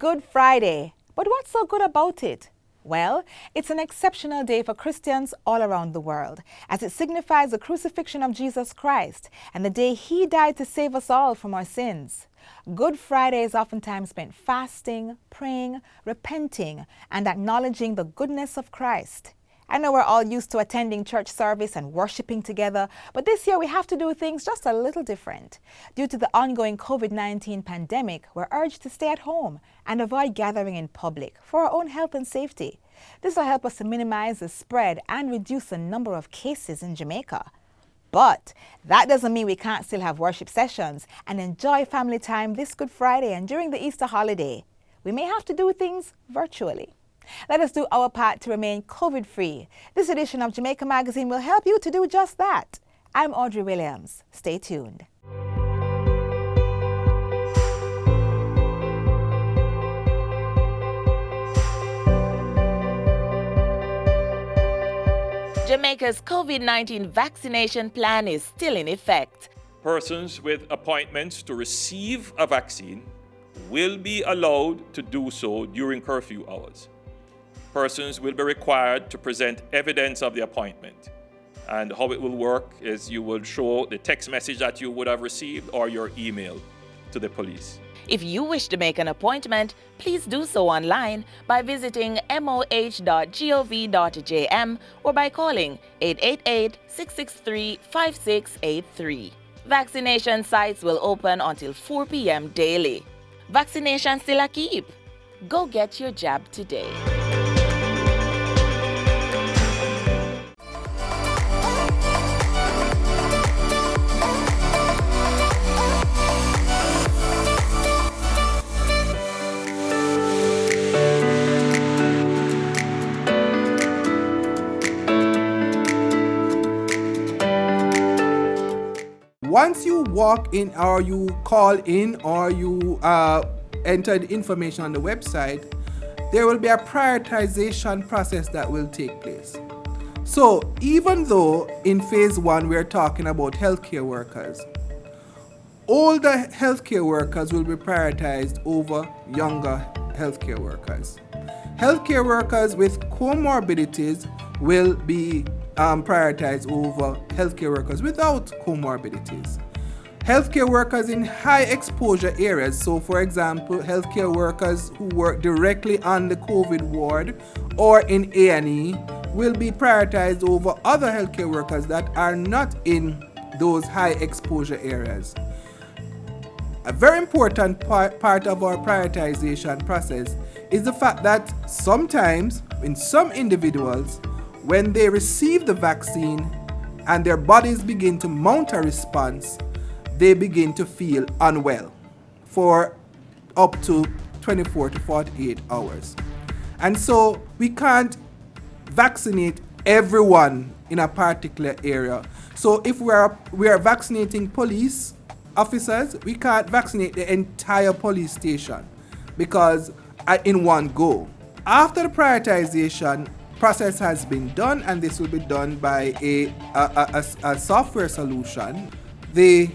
Good Friday, but what's so good about it? Well, it's an exceptional day for Christians all around the world, as it signifies the crucifixion of Jesus Christ and the day He died to save us all from our sins. Good Friday is oftentimes spent fasting, praying, repenting, and acknowledging the goodness of Christ. I know we're all used to attending church service and worshiping together, but this year we have to do things just a little different. Due to the ongoing COVID-19 pandemic, we're urged to stay at home and avoid gathering in public for our own health and safety. This will help us to minimize the spread and reduce the number of cases in Jamaica. But that doesn't mean we can't still have worship sessions and enjoy family time this Good Friday and during the Easter holiday. We may have to do things virtually. Let us do our part to remain COVID-free. This edition of Jamaica Magazine will help you to do just that. I'm Audrey Williams. Stay tuned. Jamaica's COVID-19 vaccination plan is still in effect. Persons with appointments to receive a vaccine will be allowed to do so during curfew hours. Persons will be required to present evidence of the appointment. And how it will work is you will show the text message that you would have received or your email to the police. If you wish to make an appointment, please do so online by visiting moh.gov.jm or by calling 888-663-5683. Vaccination sites will open until 4 p.m. daily. Vaccination still a keep. Go get your jab today. Once you walk in or you call in or you enter the information on the website, there will be a prioritization process that will take place. So even though in phase 1 we're talking about healthcare workers, older healthcare workers will be prioritized over younger healthcare workers. Healthcare workers with comorbidities will be prioritized over healthcare workers without comorbidities. Healthcare workers in high exposure areas, so for example, healthcare workers who work directly on the COVID ward or in A&E will be prioritized over other healthcare workers that are not in those high exposure areas. A very important part of our prioritization process is the fact that sometimes in some individuals, when they receive the vaccine and their bodies begin to mount a response, they begin to feel unwell for up to 24 to 48 hours. And so we can't vaccinate everyone in a particular area. So if we are vaccinating police officers, we can't vaccinate the entire police station because in one go. After the prioritization process has been done, and this will be done by a software solution, the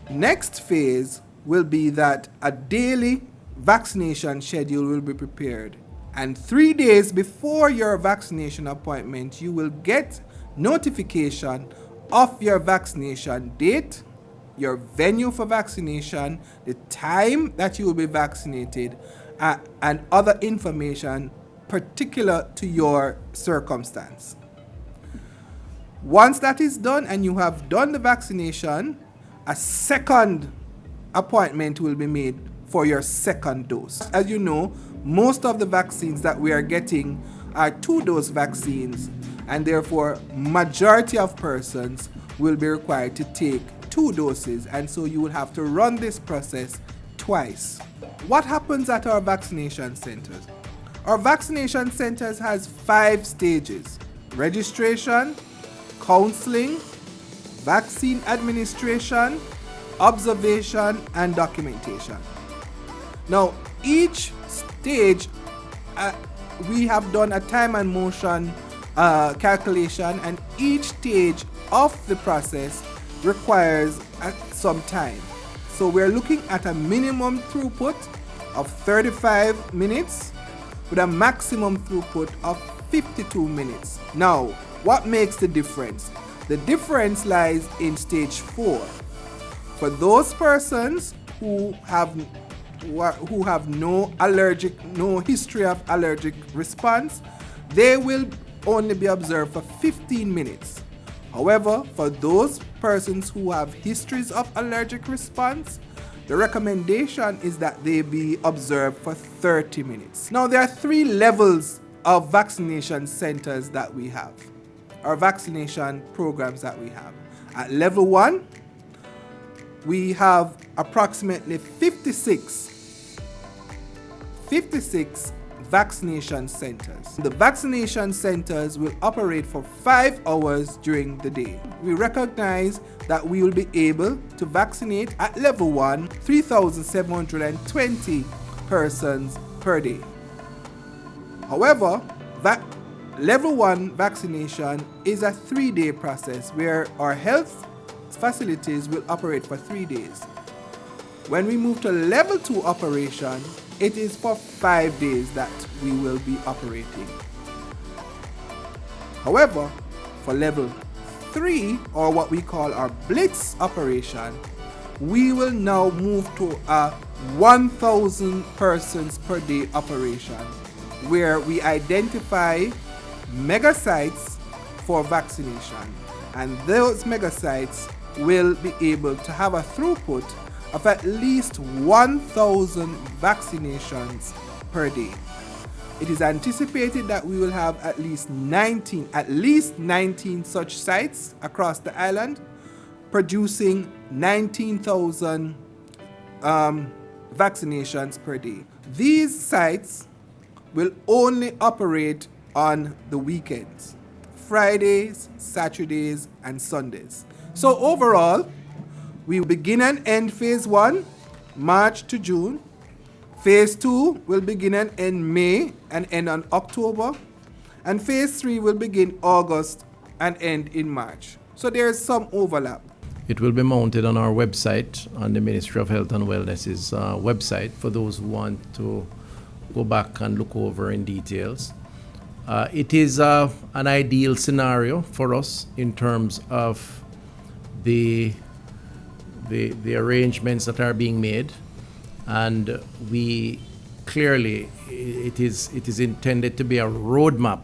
next phase will be that a daily vaccination schedule will be prepared. And 3 days before your vaccination appointment, you will get notification of your vaccination date, your venue for vaccination, the time that you will be vaccinated, and other information particular to your circumstance. Once that is done and you have done the vaccination, a second appointment will be made for your second dose. As you know, most of the vaccines that we are getting are 2-dose vaccines, and therefore majority of persons will be required to take 2 doses, and so you will have to run this process twice. What happens at our vaccination centers? Our vaccination centers has 5 stages: registration, counseling, vaccine administration, observation, and documentation. Now, each stage, we have done a time and motion calculation, and each stage of the process requires some time. So we're looking at a minimum throughput of 35 minutes with a maximum throughput of 52 minutes. Now, what makes the difference? The difference lies in stage 4. For those persons who have no history of allergic response, they will only be observed for 15 minutes. However, for those persons who have histories of allergic response, the recommendation is that they be observed for 30 minutes. Now, there are 3 levels of vaccination centers that we have, or vaccination programs that we have. At level 1, we have approximately 56 vaccination centers. The vaccination centers will operate for 5 hours during the day. We recognize that we will be able to vaccinate at level 1 3,720 persons per day. However, level 1 vaccination is a 3-day process where our health facilities will operate for 3 days. When we move to level 2 operation, it is for 5 days that we will be operating. However, for level 3, or what we call our blitz operation, we will now move to a 1,000 persons per day operation, where we identify mega sites for vaccination, and those mega sites will be able to have a throughput of at least 1,000 vaccinations per day. It is anticipated that we will have at least 19 such sites across the island, producing 19,000 vaccinations per day. These sites will only operate on the weekends, Fridays, Saturdays, and Sundays. So overall, we will begin and end phase 1, March to June. Phase 2 will begin and end May and end on October. And phase 3 will begin August and end in March. So there is some overlap. It will be mounted on our website, on the Ministry of Health and Wellness's website, for those who want to go back and look over in details. It is an ideal scenario for us in terms of the arrangements that are being made, and we clearly, it is intended to be a roadmap.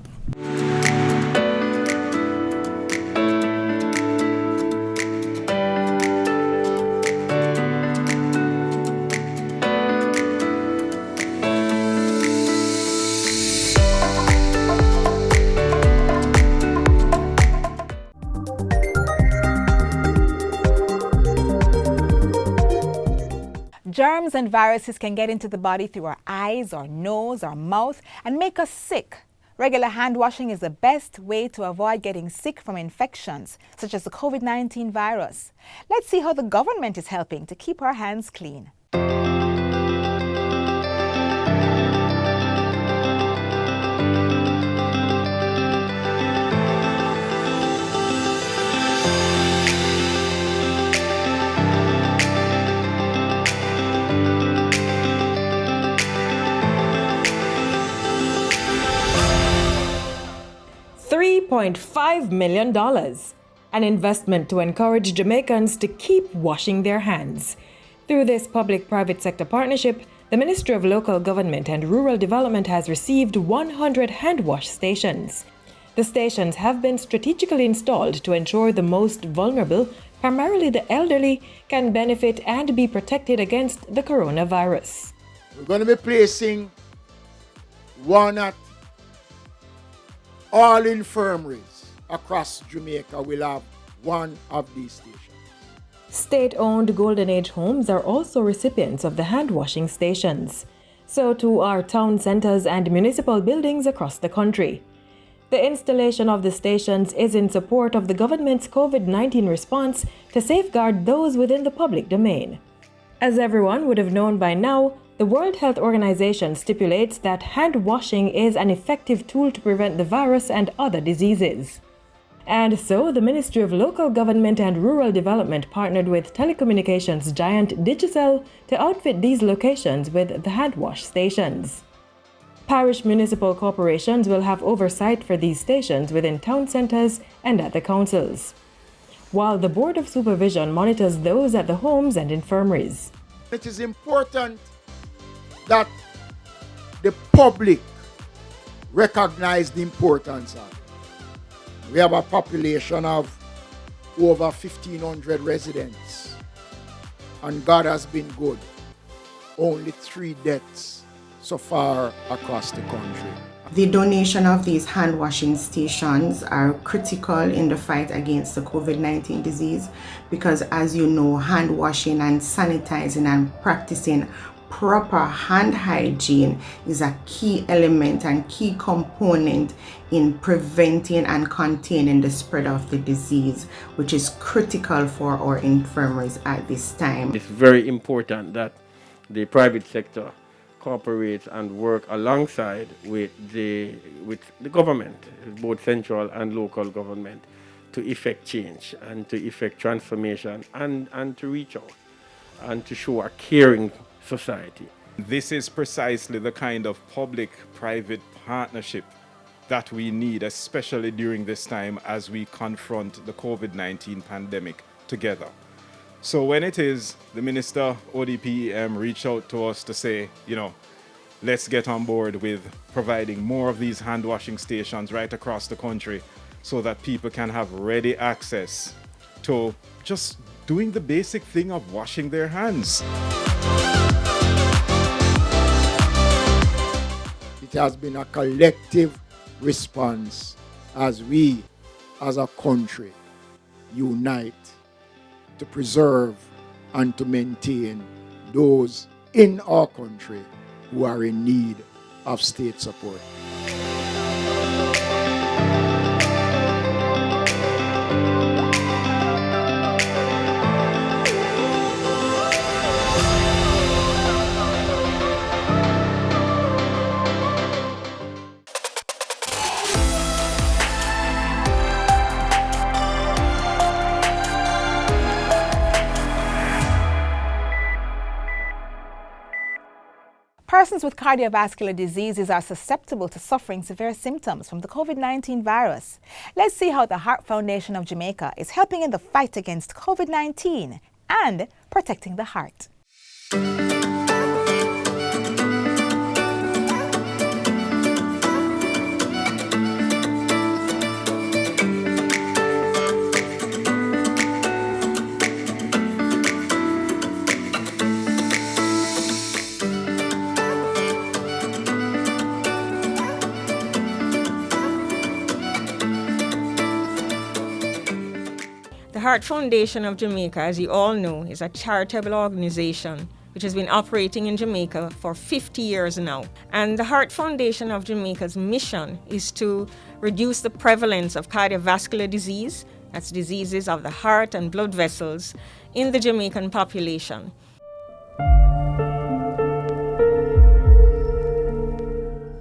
Germs and viruses can get into the body through our eyes, our nose, our mouth, and make us sick. Regular hand washing is the best way to avoid getting sick from infections, such as the COVID-19 virus. Let's see how the government is helping to keep our hands clean. $3.5 million, an investment to encourage Jamaicans to keep washing their hands. Through this public-private sector partnership, the Ministry of Local Government and Rural Development has received 100 hand wash stations. The stations have been strategically installed to ensure the most vulnerable, primarily the elderly, can benefit and be protected against the coronavirus. We're going to be placing one at all infirmaries across Jamaica. Will have one of these stations. State-owned Golden Age homes are also recipients of the hand-washing stations. So too are town centers and municipal buildings across the country. The installation of the stations is in support of the government's COVID-19 response to safeguard those within the public domain. As everyone would have known by now, the World Health Organization stipulates that hand washing is an effective tool to prevent the virus and other diseases. And so, the Ministry of Local Government and Rural Development partnered with telecommunications giant Digicel to outfit these locations with the hand wash stations. Parish municipal corporations will have oversight for these stations within town centres and at the councils, while the Board of Supervision monitors those at the homes and infirmaries. It is important that the public recognize the importance of it. We have a population of over 1,500 residents, and God has been good. Only 3 deaths so far across the country. The donation of these hand washing stations are critical in the fight against the COVID-19 disease because, as you know, hand washing and sanitizing and practicing proper hand hygiene is a key element and key component in preventing and containing the spread of the disease, which is critical for our infirmaries at this time. It's very important that the private sector cooperates and work alongside with the government, both central and local government, to effect change and to effect transformation and to reach out and to show a caring society. This is precisely the kind of public-private partnership that we need, especially during this time as we confront the COVID-19 pandemic together. So when it is the Minister ODPEM reached out to us to say, let's get on board with providing more of these hand washing stations right across the country so that people can have ready access to just doing the basic thing of washing their hands. It has been a collective response as we, as a country, unite to preserve and to maintain those in our country who are in need of state support. Persons with cardiovascular diseases are susceptible to suffering severe symptoms from the COVID-19 virus. Let's see how the Heart Foundation of Jamaica is helping in the fight against COVID-19 and protecting the heart. The Heart Foundation of Jamaica, as you all know, is a charitable organization which has been operating in Jamaica for 50 years now. And the Heart Foundation of Jamaica's mission is to reduce the prevalence of cardiovascular disease, that's diseases of the heart and blood vessels, in the Jamaican population.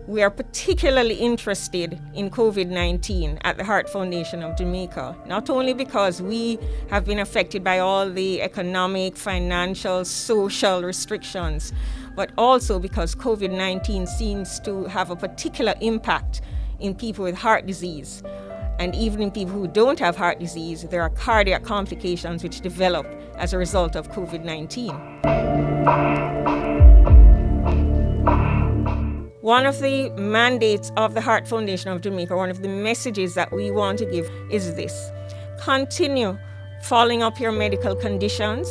We are particularly interested in COVID-19 at the Heart Foundation of Jamaica, not only because we have been affected by all the economic, financial, social restrictions, but also because COVID-19 seems to have a particular impact in people with heart disease. And even in people who don't have heart disease, there are cardiac complications which develop as a result of COVID-19. One of the mandates of the Heart Foundation of Jamaica, one of the messages that we want to give is this: continue following up your medical conditions,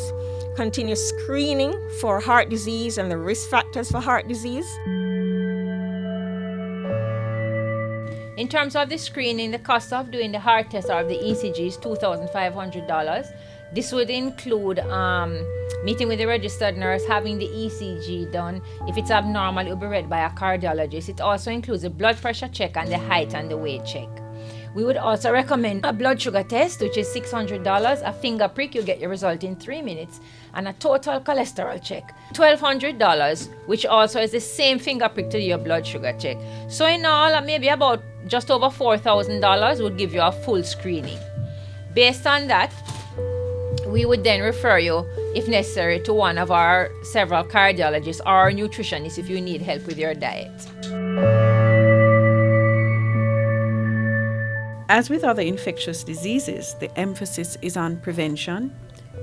continue screening for heart disease and the risk factors for heart disease. In terms of the screening, the cost of doing the heart test or the ECG is $2,500. This would include meeting with the registered nurse, having the ECG done. If it's abnormal, it will be read by a cardiologist. It also includes a blood pressure check and the height and the weight check. We would also recommend a blood sugar test, which is $600, a finger prick, you get your result in 3 minutes, and a total cholesterol check, $1,200, which also is the same finger prick to your blood sugar check. So in all, maybe about just over $4,000 would give you a full screening. Based on that, we would then refer you, if necessary, to one of our several cardiologists or nutritionists if you need help with your diet. As with other infectious diseases, the emphasis is on prevention,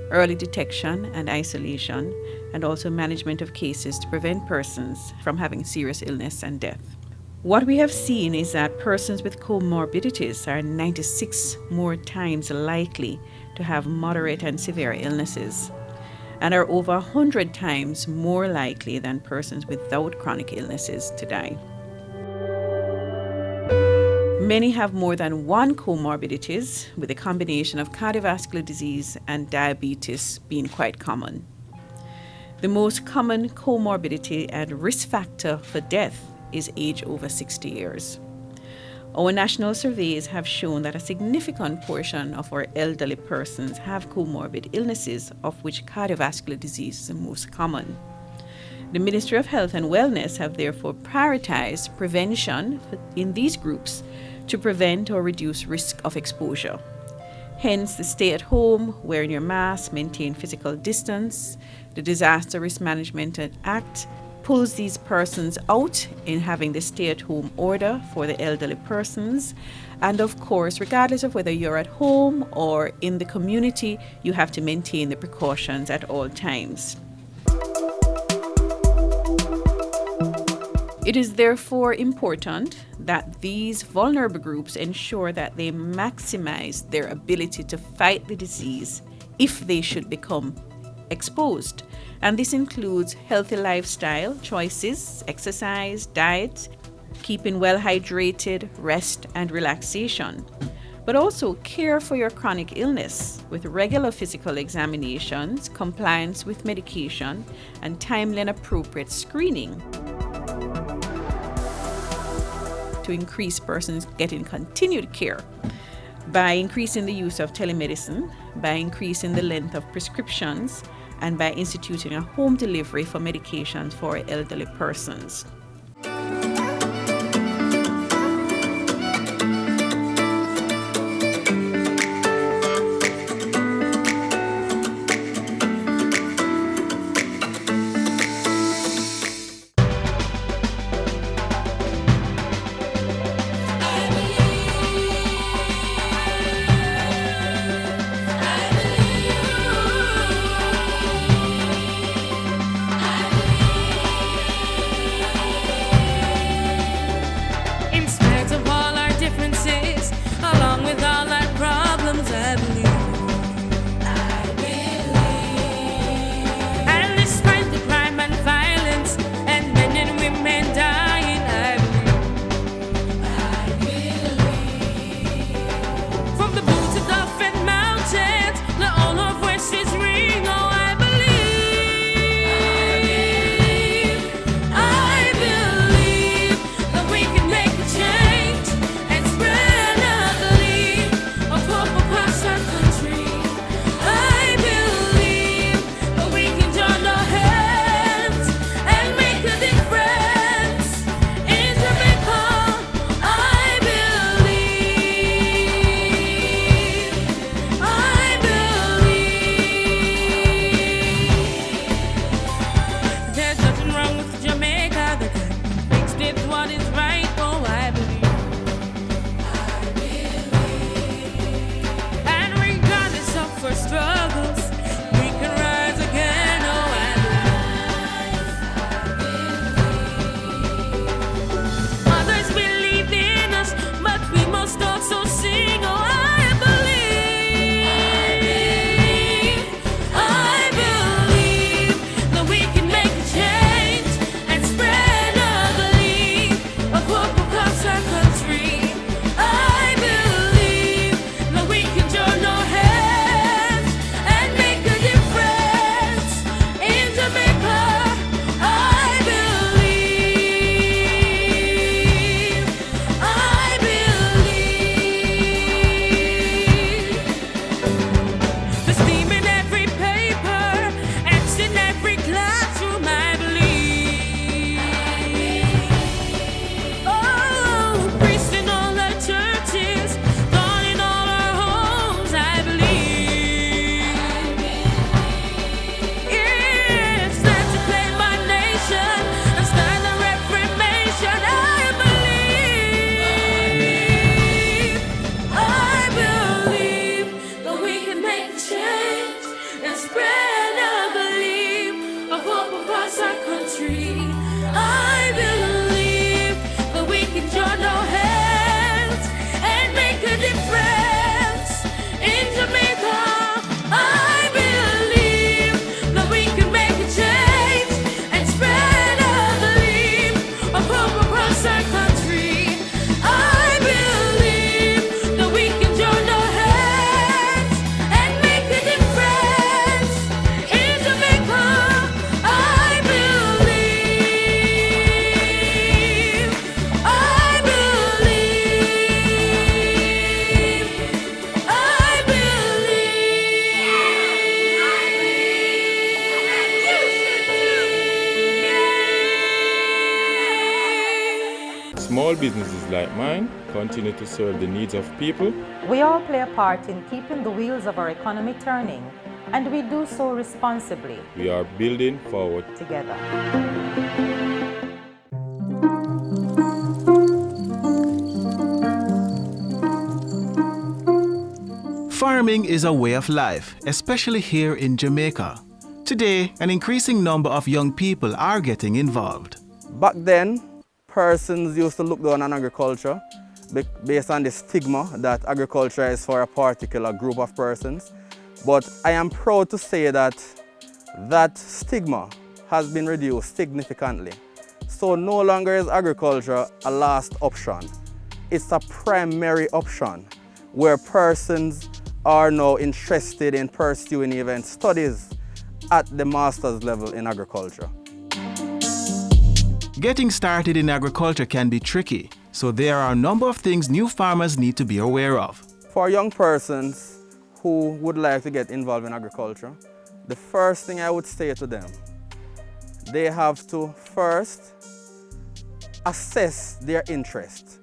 early detection and isolation, and also management of cases to prevent persons from having serious illness and death. What we have seen is that persons with comorbidities are 96 more times likely to have moderate and severe illnesses, and are over 100 times more likely than persons without chronic illnesses to die. Many have more than one comorbidities, with a combination of cardiovascular disease and diabetes being quite common. The most common comorbidity and risk factor for death is age over 60 years. Our national surveys have shown that a significant portion of our elderly persons have comorbid illnesses, of which cardiovascular disease is the most common. The Ministry of Health and Wellness have therefore prioritized prevention in these groups to prevent or reduce risk of exposure. Hence, the stay at home, wearing your mask, maintain physical distance. The Disaster Risk Management Act pulls these persons out in having the stay at home order for the elderly persons. And of course, regardless of whether you're at home or in the community, you have to maintain the precautions at all times. It is therefore important that these vulnerable groups ensure that they maximize their ability to fight the disease if they should become exposed. And this includes healthy lifestyle choices, exercise, diet, keeping well hydrated, rest and relaxation. But also care for your chronic illness with regular physical examinations, compliance with medication, and timely and appropriate screening to increase persons getting continued care by increasing the use of telemedicine, by increasing the length of prescriptions, and by instituting a home delivery for medications for elderly persons. businesses like mine continue to serve the needs of people. We all play a part in keeping the wheels of our economy turning, and we do so responsibly. We are building forward together. Farming is a way of life, especially here in Jamaica. Today, an increasing number of young people are getting involved. Back then, persons used to look down on agriculture based on the stigma that agriculture is for a particular group of persons. But I am proud to say that that stigma has been reduced significantly. So no longer is agriculture a last option. It's a primary option where persons are now interested in pursuing even studies at the master's level in agriculture. Getting started in agriculture can be tricky, so there are a number of things new farmers need to be aware of. For young persons who would like to get involved in agriculture, the first thing I would say to them, they have to first assess their interest.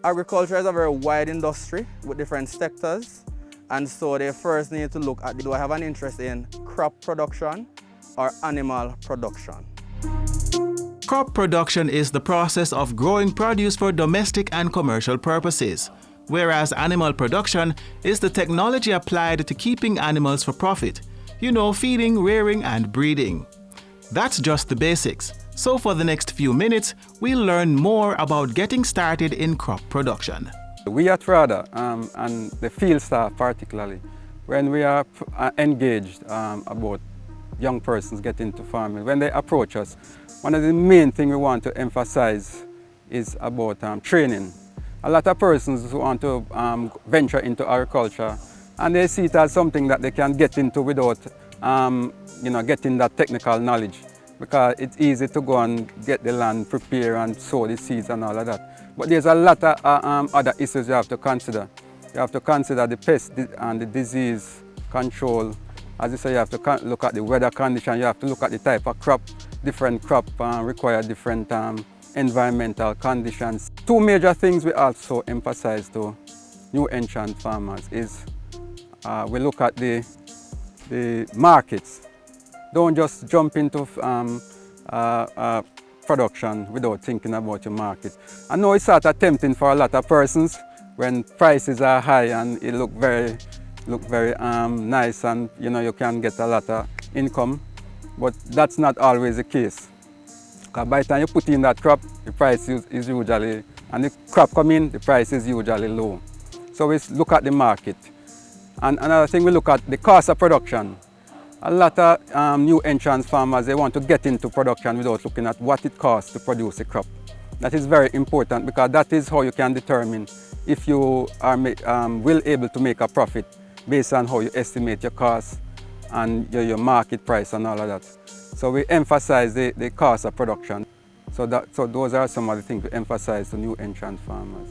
Agriculture is a very wide industry with different sectors, and so they first need to look at, do I have an interest in crop production or animal production? Crop production is the process of growing produce for domestic and commercial purposes, whereas animal production is the technology applied to keeping animals for profit. You know, feeding, rearing, and breeding. That's just the basics. So for the next few minutes, we'll learn more about getting started in crop production. We at RADA, and the field staff particularly, when we are engaged about young persons getting into farming, when they approach us, one of the main things we want to emphasize is about training. A lot of persons who want to venture into agriculture, and they see it as something that they can get into without getting that technical knowledge, because it's easy to go and get the land, prepare and sow the seeds and all of that. But there's a lot of other issues you have to consider. You have to consider the pest and the disease control. As you say, you have to look at the weather condition, you have to look at the type of crop. Different crop require different environmental conditions. Two major things we also emphasize to new entrant farmers is we look at the markets. Don't just jump into production without thinking about your market. I know it's sort of tempting for a lot of persons when prices are high and it look very nice, and you can get a lot of income, but that's not always the case. Because by the time you put in that crop, the price is usually, and the crop come in, the price is usually low. So we look at the market. And another thing, we look at the cost of production. A lot of new entrant farmers, they want to get into production without looking at what it costs to produce a crop. That is very important, because that is how you can determine if you are able to make a profit based on how you estimate your costs and your market price and all of that. So we emphasize the cost of production. So those are some of the things we emphasize to new entrant farmers.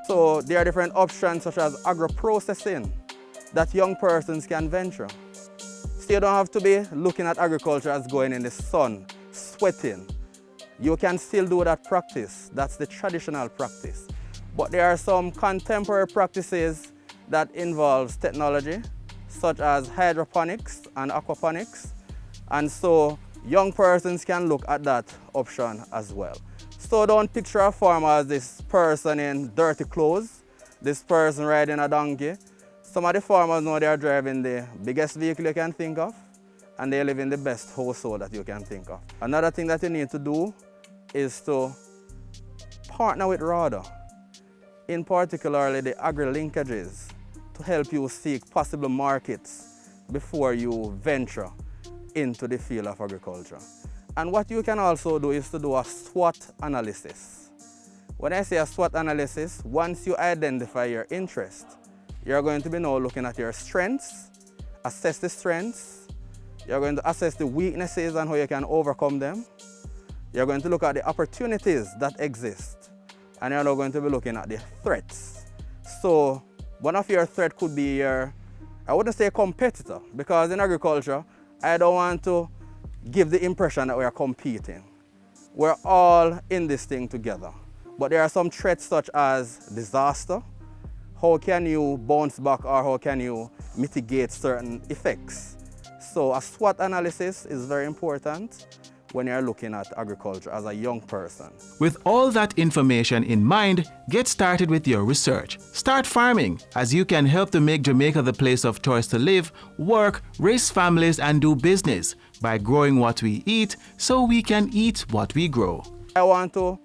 So there are different options such as agro-processing that young persons can venture. So you don't have to be looking at agriculture as going in the sun, sweating. You can still do that practice. That's the traditional practice. But there are some contemporary practices that involves technology, such as hydroponics and aquaponics. And so young persons can look at that option as well. So don't picture a farmer as this person in dirty clothes, this person riding a donkey. Some of the farmers know they are driving the biggest vehicle you can think of, and they live in the best household that you can think of. Another thing that you need to do is to partner with RADA, in particularly the agri-linkages, to help you seek possible markets before you venture into the field of agriculture. And what you can also do is to do a SWOT analysis. When I say a SWOT analysis, once you identify your interest, you're going to be now looking at your strengths, assess the strengths, you're going to assess the weaknesses and how you can overcome them. You're going to look at the opportunities that exist, and you're now going to be looking at the threats. So one of your threats could be your, I wouldn't say competitor, because in agriculture, I don't want to give the impression that we are competing. We're all in this thing together. But there are some threats such as disaster. How can you bounce back, or how can you mitigate certain effects? So a SWOT analysis is very important when you're looking at agriculture as a young person. With all that information in mind, get started with your research. Start farming, as you can help to make Jamaica the place of choice to live, work, raise families, and do business by growing what we eat so we can eat what we grow. I want to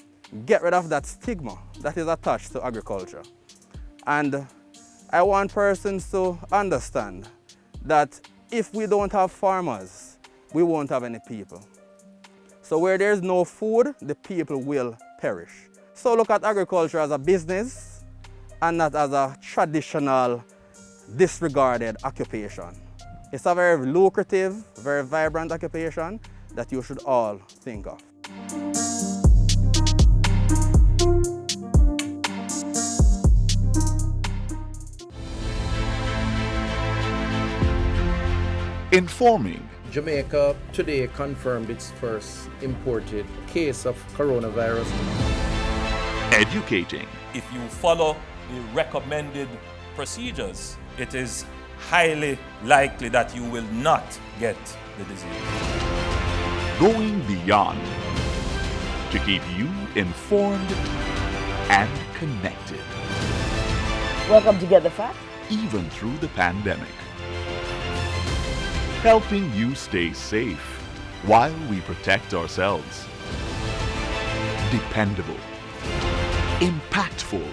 get rid of that stigma that is attached to agriculture. And I want persons to understand that if we don't have farmers, we won't have any people. So where there's no food, the people will perish. So look at agriculture as a business and not as a traditional, disregarded occupation. It's a very lucrative, very vibrant occupation that you should all think of. Informing. Jamaica today confirmed its first imported case of coronavirus. Educating. If you follow the recommended procedures, it is highly likely that you will not get the disease. Going beyond to keep you informed and connected. Welcome to Get the Fact. Even through the pandemic. Helping you stay safe while we protect ourselves. Dependable. Impactful.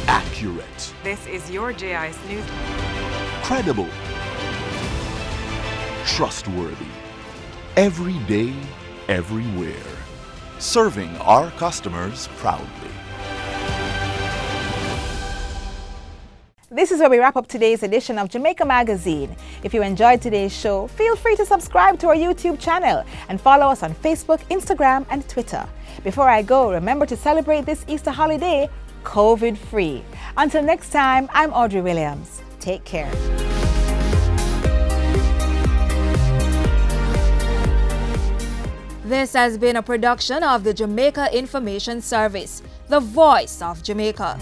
Accurate. This is your JIS News. Credible. Trustworthy. Every day, everywhere. Serving our customers proudly. This is where we wrap up today's edition of Jamaica Magazine. If you enjoyed today's show, feel free to subscribe to our YouTube channel and follow us on Facebook, Instagram, and Twitter. Before I go, remember to celebrate this Easter holiday COVID-free. Until next time, I'm Audrey Williams. Take care. This has been a production of the Jamaica Information Service, the voice of Jamaica.